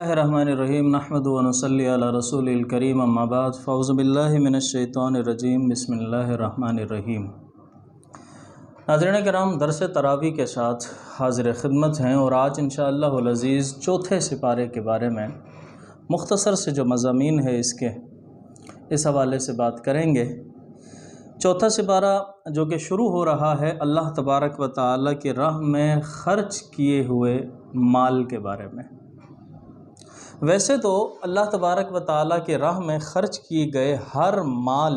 الرحمن نحمد و نصلی علی رسول الکریم اما بعد فاعوذ باللہ من الشیطان الرجیم بسم اللہ الرحمن الرحیم۔ ناظرین کرام، درس تراویح کے ساتھ حاضر خدمت ہیں اور آج انشاءاللہ العزیز چوتھے سپارے کے بارے میں مختصر سے جو مضامین ہے اس حوالے سے بات کریں گے۔ چوتھا سپارہ جو کہ شروع ہو رہا ہے اللہ تبارک و تعالی کی راہ میں خرچ کیے ہوئے مال کے بارے میں۔ ویسے تو اللہ تبارک و تعالیٰ کے راہ میں خرچ کیے گئے ہر مال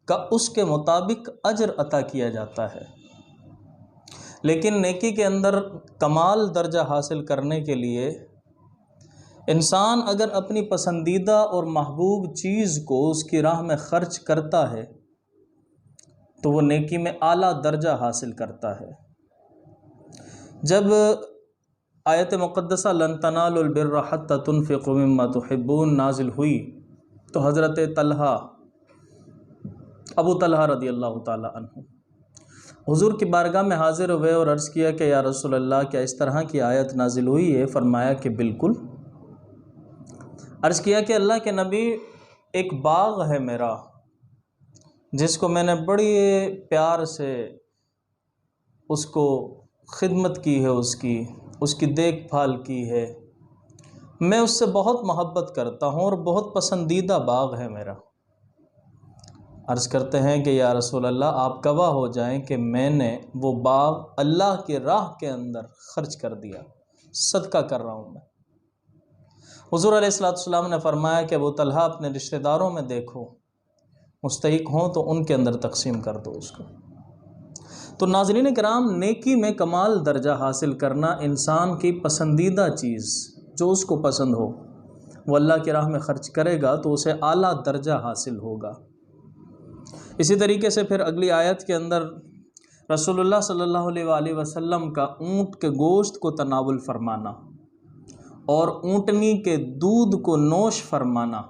کا اس کے مطابق اجر عطا کیا جاتا ہے، لیکن نیکی کے اندر کمال درجہ حاصل کرنے کے لیے انسان اگر اپنی پسندیدہ اور محبوب چیز کو اس کی راہ میں خرچ کرتا ہے تو وہ نیکی میں اعلیٰ درجہ حاصل کرتا ہے۔ جب آیت مقدسہ لن تنالوا البر حتی تنفقوا مما تحبون نازل ہوئی تو حضرت ابو طلحہ رضی اللہ تعالی عنہ حضور کی بارگاہ میں حاضر ہوئے اور عرض کیا کہ یا رسول اللہ، کیا اس طرح کی آیت نازل ہوئی ہے؟ فرمایا کہ بالکل۔ عرض کیا کہ اللہ کے نبی، ایک باغ ہے میرا جس کو میں نے بڑی پیار سے اس کو خدمت کی ہے، اس کی دیکھ بھال کی ہے، میں اس سے بہت محبت کرتا ہوں اور بہت پسندیدہ باغ ہے میرا۔ عرض کرتے ہیں کہ یا رسول اللہ، آپ گواہ ہو جائیں کہ میں نے وہ باغ اللہ کی راہ کے اندر خرچ کر دیا، صدقہ کر رہا ہوں میں۔ حضور علیہ السلام نے فرمایا کہ ابو طلحہ، اپنے رشتہ داروں میں دیکھو، مستحق ہوں تو ان کے اندر تقسیم کر دو اس کو۔ تو ناظرین کرام، نیکی میں کمال درجہ حاصل کرنا، انسان کی پسندیدہ چیز جو اس کو پسند ہو وہ اللہ کی راہ میں خرچ کرے گا تو اسے اعلیٰ درجہ حاصل ہوگا۔ اسی طریقے سے پھر اگلی آیت کے اندر رسول اللہ صلی اللہ علیہ وآلہ وسلم کا اونٹ کے گوشت کو تناول فرمانا اور اونٹنی کے دودھ کو نوش فرمانا۔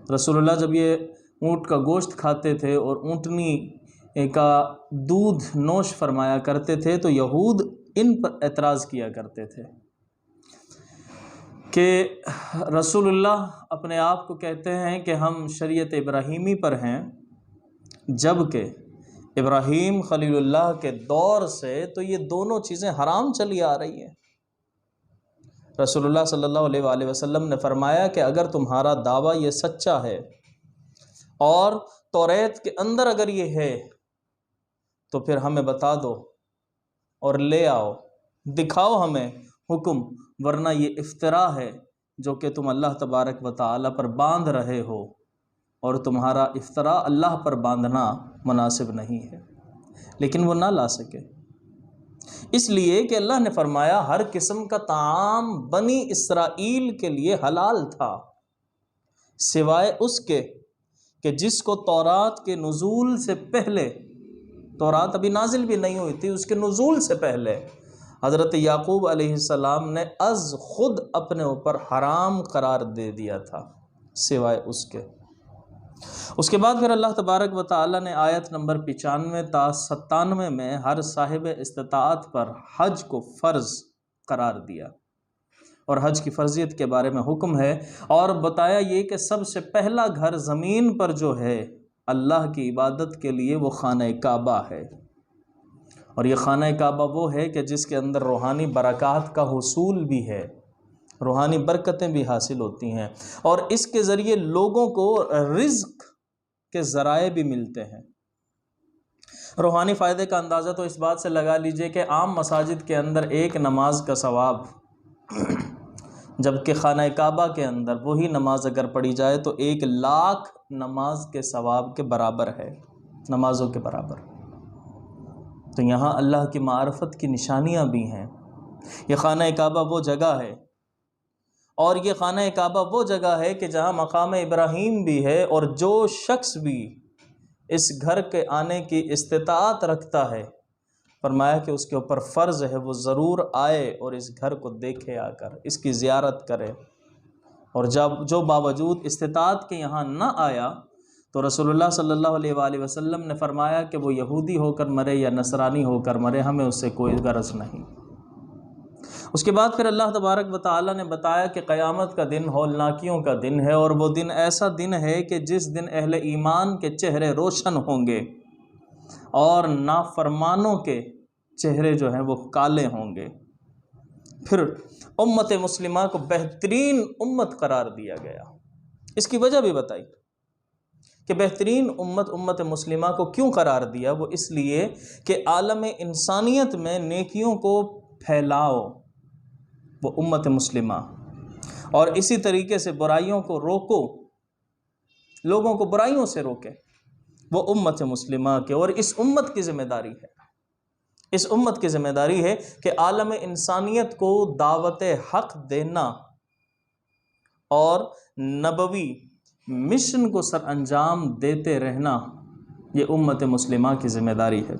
رسول اللہ جب یہ اونٹ کا گوشت کھاتے تھے اور اونٹنی کا دودھ نوش فرمایا کرتے تھے تو یہود ان پر اعتراض کیا کرتے تھے کہ رسول اللہ اپنے آپ کو کہتے ہیں کہ ہم شریعت ابراہیمی پر ہیں، جبکہ ابراہیم خلیل اللہ کے دور سے تو یہ دونوں چیزیں حرام چلی آ رہی ہیں۔ رسول اللہ صلی اللہ علیہ وآلہ وسلم نے فرمایا کہ اگر تمہارا دعویٰ یہ سچا ہے اور توریت کے اندر اگر یہ ہے تو پھر ہمیں بتا دو اور لے آؤ، دکھاؤ ہمیں حکم، ورنہ یہ افطرا ہے جو کہ تم اللہ تبارک و تعالی پر باندھ رہے ہو، اور تمہارا افطرا اللہ پر باندھنا مناسب نہیں ہے۔ لیکن وہ نہ لا سکے، اس لیے کہ اللہ نے فرمایا ہر قسم کا طعام بنی اسرائیل کے لیے حلال تھا، سوائے اس کے کہ جس کو تورات کے نزول سے پہلے، تورات ابھی نازل بھی نہیں ہوئی تھی، اس کے نزول سے پہلے حضرت یعقوب علیہ السلام نے از خود اپنے اوپر حرام قرار دے دیا تھا، سوائے اس کے۔ اس کے بعد پھر اللہ تبارک و تعالی نے آیت نمبر 95 تا 97 میں ہر صاحب استطاعت پر حج کو فرض قرار دیا اور حج کی فرضیت کے بارے میں حکم ہے، اور بتایا یہ کہ سب سے پہلا گھر زمین پر جو ہے اللہ کی عبادت کے لیے وہ خانہ کعبہ ہے، اور یہ خانہ کعبہ وہ ہے کہ جس کے اندر روحانی برکات کا حصول بھی ہے، روحانی برکتیں بھی حاصل ہوتی ہیں، اور اس کے ذریعے لوگوں کو رزق کے ذرائع بھی ملتے ہیں۔ روحانی فائدے کا اندازہ تو اس بات سے لگا لیجئے کہ عام مساجد کے اندر ایک نماز کا ثواب، جبکہ خانہ کعبہ کے اندر وہی نماز اگر پڑھی جائے تو 1,00,000 نماز کے ثواب کے برابر ہے، نمازوں کے برابر۔ تو یہاں اللہ کی معرفت کی نشانیاں بھی ہیں۔ یہ خانہ کعبہ وہ جگہ ہے، اور یہ خانہ کعبہ وہ جگہ ہے کہ جہاں مقام ابراہیم بھی ہے، اور جو شخص بھی اس گھر کے آنے کی استطاعت رکھتا ہے، فرمایا کہ اس کے اوپر فرض ہے وہ ضرور آئے اور اس گھر کو دیکھے، آ کر اس کی زیارت کرے، اور جو باوجود استطاعت کے یہاں نہ آیا تو رسول اللہ صلی اللہ علیہ وآلہ وسلم نے فرمایا کہ وہ یہودی ہو کر مرے یا نصرانی ہو کر مرے، ہمیں اس سے کوئی غرض نہیں۔ اس کے بعد پھر اللہ تبارک و تعالیٰ نے بتایا کہ قیامت کا دن ہولناکیوں کا دن ہے، اور وہ دن ایسا دن ہے کہ جس دن اہل ایمان کے چہرے روشن ہوں گے اور نافرمانوں کے چہرے جو ہیں وہ کالے ہوں گے۔ پھر امت مسلمہ کو بہترین امت قرار دیا گیا۔ اس کی وجہ بھی بتائی کہ بہترین امت مسلمہ کو کیوں قرار دیا، وہ اس لیے کہ عالم انسانیت میں نیکیوں کو پھیلاؤ وہ امت مسلمہ، اور اسی طریقے سے برائیوں کو روکو، لوگوں کو برائیوں سے روکے وہ امت مسلمہ کے۔ اور اس امت کی ذمہ داری ہے، اس امت کی ذمہ داری ہے کہ عالم انسانیت کو دعوت حق دینا اور نبوی مشن کو سر انجام دیتے رہنا، یہ امت مسلمہ کی ذمہ داری ہے۔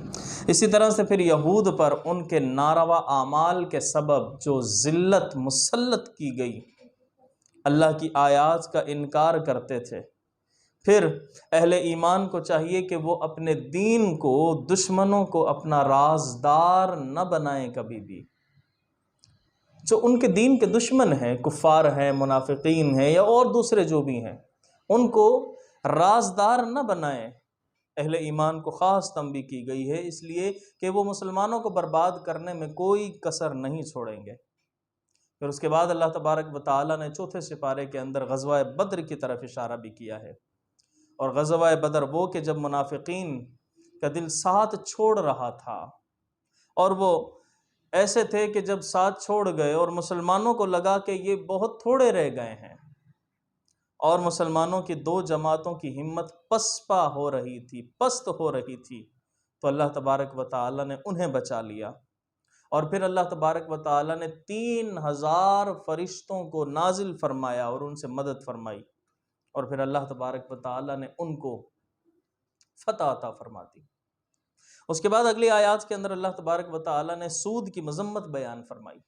اسی طرح سے پھر یہود پر ان کے ناروا اعمال کے سبب جو ذلت مسلط کی گئی، اللہ کی آیات کا انکار کرتے تھے، پھر اہل ایمان کو چاہیے کہ وہ اپنے دین کو، دشمنوں کو اپنا رازدار نہ بنائیں کبھی بھی۔ جو ان کے دین کے دشمن ہیں، کفار ہیں، منافقین ہیں یا اور دوسرے جو بھی ہیں، ان کو رازدار نہ بنائیں۔ اہل ایمان کو خاص تنبیہ کی گئی ہے، اس لیے کہ وہ مسلمانوں کو برباد کرنے میں کوئی کسر نہیں چھوڑیں گے۔ پھر اس کے بعد اللہ تبارک و تعالیٰ نے چوتھے سپارے کے اندر غزوہ بدر کی طرف اشارہ بھی کیا ہے۔ اور غزوہ بدر وہ کہ جب منافقین کا دل ساتھ چھوڑ رہا تھا، اور وہ ایسے تھے کہ جب ساتھ چھوڑ گئے اور مسلمانوں کو لگا کہ یہ بہت تھوڑے رہ گئے ہیں، اور مسلمانوں کی دو جماعتوں کی ہمت پسپا ہو رہی تھی، پست ہو رہی تھی، تو اللہ تبارک و تعالیٰ نے انہیں بچا لیا۔ اور پھر اللہ تبارک و تعالیٰ نے 3000 فرشتوں کو نازل فرمایا اور ان سے مدد فرمائی، اور پھر اللہ تبارک و تعالیٰ نے ان کو فتح عطا فرما دی۔ اس کے بعد اگلی آیات کے اندر اللہ تبارک و تعالیٰ نے سود کی مذمت بیان فرمائی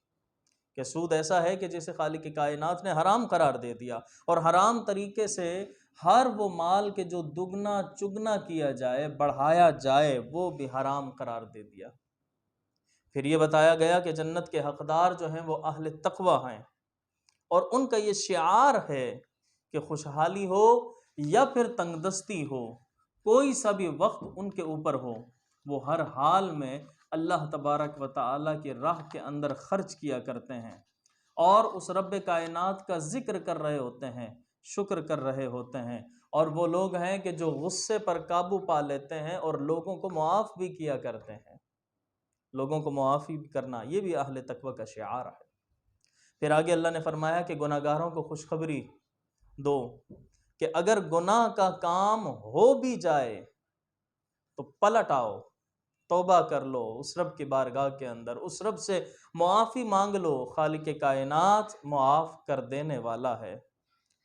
کہ سود ایسا ہے کہ جسے خالق کائنات نے حرام قرار دے دیا، اور حرام طریقے سے ہر وہ مال کے جو دگنا چگنا کیا جائے، بڑھایا جائے، وہ بھی حرام قرار دے دیا۔ پھر یہ بتایا گیا کہ جنت کے حقدار جو ہیں وہ اہل تقوی ہیں، اور ان کا یہ شعار ہے کہ خوشحالی ہو یا پھر تنگ دستی ہو، کوئی سا بھی وقت ان کے اوپر ہو، وہ ہر حال میں اللہ تبارک و تعالیٰ کی راہ کے اندر خرچ کیا کرتے ہیں، اور اس رب کائنات کا ذکر کر رہے ہوتے ہیں، شکر کر رہے ہوتے ہیں۔ اور وہ لوگ ہیں کہ جو غصے پر قابو پا لیتے ہیں اور لوگوں کو معاف بھی کیا کرتے ہیں۔ لوگوں کو معافی کرنا یہ بھی اہل تقوی کا شعار ہے۔ پھر آگے اللہ نے فرمایا کہ گناہگاروں کو خوشخبری دو کہ اگر گناہ کا کام ہو بھی جائے تو پلٹ آؤ، توبہ کر لو اس رب کی بارگاہ کے اندر، اس رب سے معافی مانگ لو، خالق کائنات معاف کر دینے والا ہے۔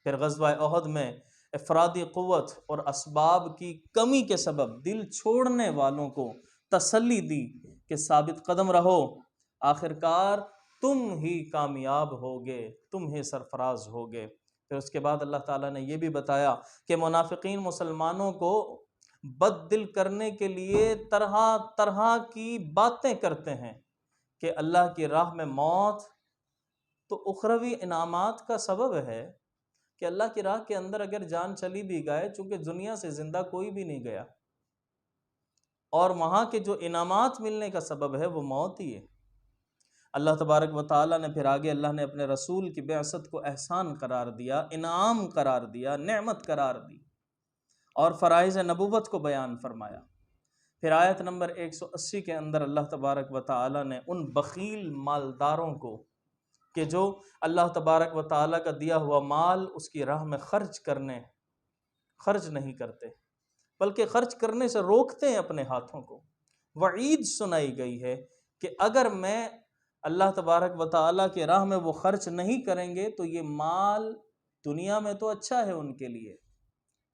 پھر غزوہ احد میں افرادی قوت اور اسباب کی کمی کے سبب دل چھوڑنے والوں کو تسلی دی کہ ثابت قدم رہو، آخرکار تم ہی کامیاب ہوگے، تم ہی سرفراز ہوگے۔ پھر اس کے بعد اللہ تعالیٰ نے یہ بھی بتایا کہ منافقین مسلمانوں کو بد دل کرنے کے لیے طرح طرح کی باتیں کرتے ہیں کہ اللہ کی راہ میں موت تو اخروی انعامات کا سبب ہے، کہ اللہ کی راہ کے اندر اگر جان چلی بھی گئے، چونکہ دنیا سے زندہ کوئی بھی نہیں گیا، اور وہاں کے جو انعامات ملنے کا سبب ہے وہ موت ہی ہے۔ اللہ تبارک و تعالیٰ نے پھر آگے اللہ نے اپنے رسول کی بعثت کو احسان قرار دیا، انعام قرار دیا، نعمت قرار دی، اور فرائض نبوت کو بیان فرمایا۔ پھر آیت نمبر 180 کے اندر اللہ تبارک و تعالیٰ نے ان بخیل مالداروں کو کہ جو اللہ تبارک و تعالیٰ کا دیا ہوا مال اس کی راہ میں خرچ نہیں کرتے، بلکہ خرچ کرنے سے روکتے ہیں اپنے ہاتھوں کو، وعید سنائی گئی ہے کہ اگر میں اللہ تبارک و تعالیٰ کی راہ میں وہ خرچ نہیں کریں گے تو یہ مال دنیا میں تو اچھا ہے ان کے لیے،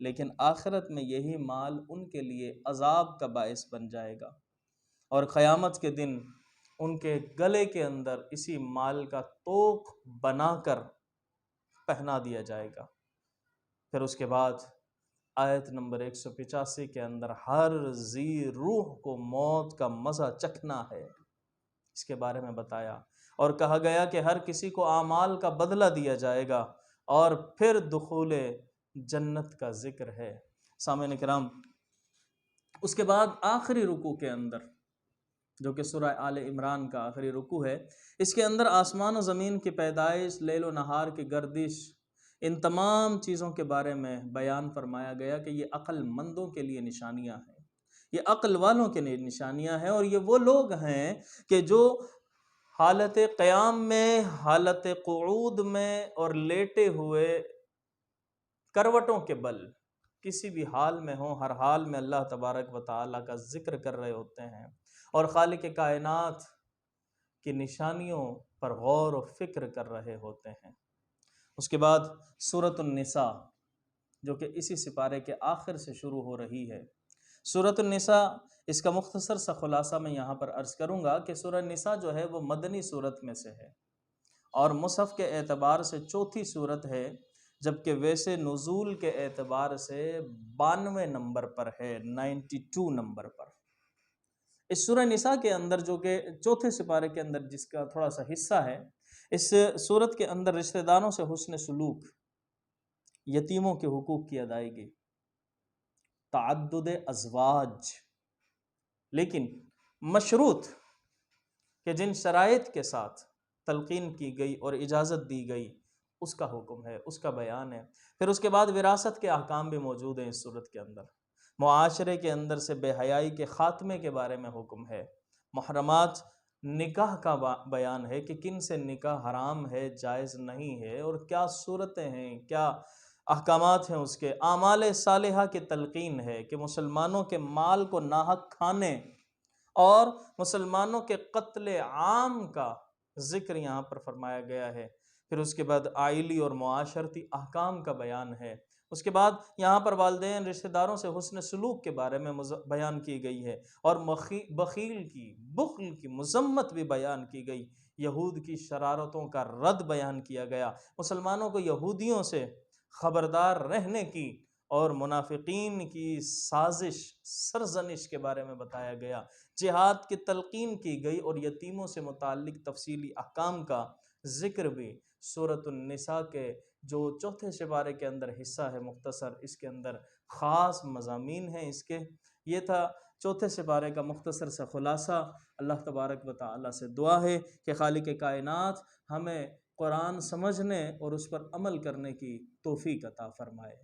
لیکن آخرت میں یہی مال ان کے لیے عذاب کا باعث بن جائے گا، اور قیامت کے دن ان کے گلے کے اندر اسی مال کا توق بنا کر پہنا دیا جائے گا۔ پھر اس کے بعد آیت نمبر 185 کے اندر ہر ذی روح کو موت کا مزہ چکھنا ہے، اس کے بارے میں بتایا، اور کہا گیا کہ ہر کسی کو اعمال کا بدلہ دیا جائے گا، اور پھر دخول جنت کا ذکر ہے۔ سامعین کرام، اس کے بعد آخری رکوع کے اندر، جو کہ سورہ آل عمران کا آخری رکوع ہے، اس کے اندر آسمان و زمین کی پیدائش، لیل و نہار کی گردش، ان تمام چیزوں کے بارے میں بیان فرمایا گیا کہ یہ عقل مندوں کے لیے نشانیاں ہیں، یہ عقل والوں کے لیے نشانیاں ہیں، اور یہ وہ لوگ ہیں کہ جو حالت قیام میں، حالت قعود میں اور لیٹے ہوئے کروٹوں کے بل کسی بھی حال میں ہوں، ہر حال میں اللہ تبارک و تعالیٰ کا ذکر کر رہے ہوتے ہیں اور خالق کائنات کی نشانیوں پر غور و فکر کر رہے ہوتے ہیں۔ اس کے بعد سورۃ النساء، جو کہ اسی سپارے کے آخر سے شروع ہو رہی ہے۔ سورۃ النساء، اس کا مختصر سا خلاصہ میں یہاں پر عرض کروں گا کہ سورہ النساء جو ہے وہ مدنی سورت میں سے ہے اور مصحف کے اعتبار سے چوتھی سورت ہے، جبکہ ویسے نزول کے اعتبار سے 92 نمبر پر ہے، 92 نمبر پر۔ اس سورہ نساء کے اندر، جو کہ چوتھے سپارے کے اندر جس کا تھوڑا سا حصہ ہے، اس سورت کے اندر رشتہ داروں سے حسن سلوک، یتیموں کے حقوق کی ادائیگی، تعدد ازواج لیکن مشروط، کہ جن شرائط کے ساتھ تلقین کی گئی اور اجازت دی گئی، اس کا حکم ہے، اس کا بیان ہے۔ پھر اس کے بعد وراثت کے احکام بھی موجود ہیں اس صورت کے اندر، معاشرے کے اندر سے بے حیائی کے خاتمے کے بارے میں حکم ہے، محرمات نکاح کا بیان ہے کہ کن سے نکاح حرام ہے، جائز نہیں ہے، اور کیا صورتیں ہیں، کیا احکامات ہیں اس کے۔ اعمال صالحہ کی تلقین ہے کہ مسلمانوں کے مال کو ناحق کھانے اور مسلمانوں کے قتل عام کا ذکر یہاں پر فرمایا گیا ہے۔ پھر اس کے بعد آئلی اور معاشرتی احکام کا بیان ہے۔ اس کے بعد یہاں پر والدین رشتہ داروں سے حسن سلوک کے بارے میں بیان کی گئی ہے، اور بخل کی مذمت بھی بیان کی گئی، یہود کی شرارتوں کا رد بیان کیا گیا، مسلمانوں کو یہودیوں سے خبردار رہنے کی اور منافقین کی سازش، سرزنش کے بارے میں بتایا گیا، جہاد کی تلقین کی گئی، اور یتیموں سے متعلق تفصیلی احکام کا ذکر بھی سورۃ النساء کے جو چوتھے سپارے کے اندر حصہ ہے مختصر، اس کے اندر خاص مضامین ہیں اس کے۔ یہ تھا چوتھے سپارے کا مختصر سا خلاصہ۔ اللہ تبارک و تعالیٰ سے دعا ہے کہ خالق کائنات ہمیں قرآن سمجھنے اور اس پر عمل کرنے کی توفیق عطا فرمائے۔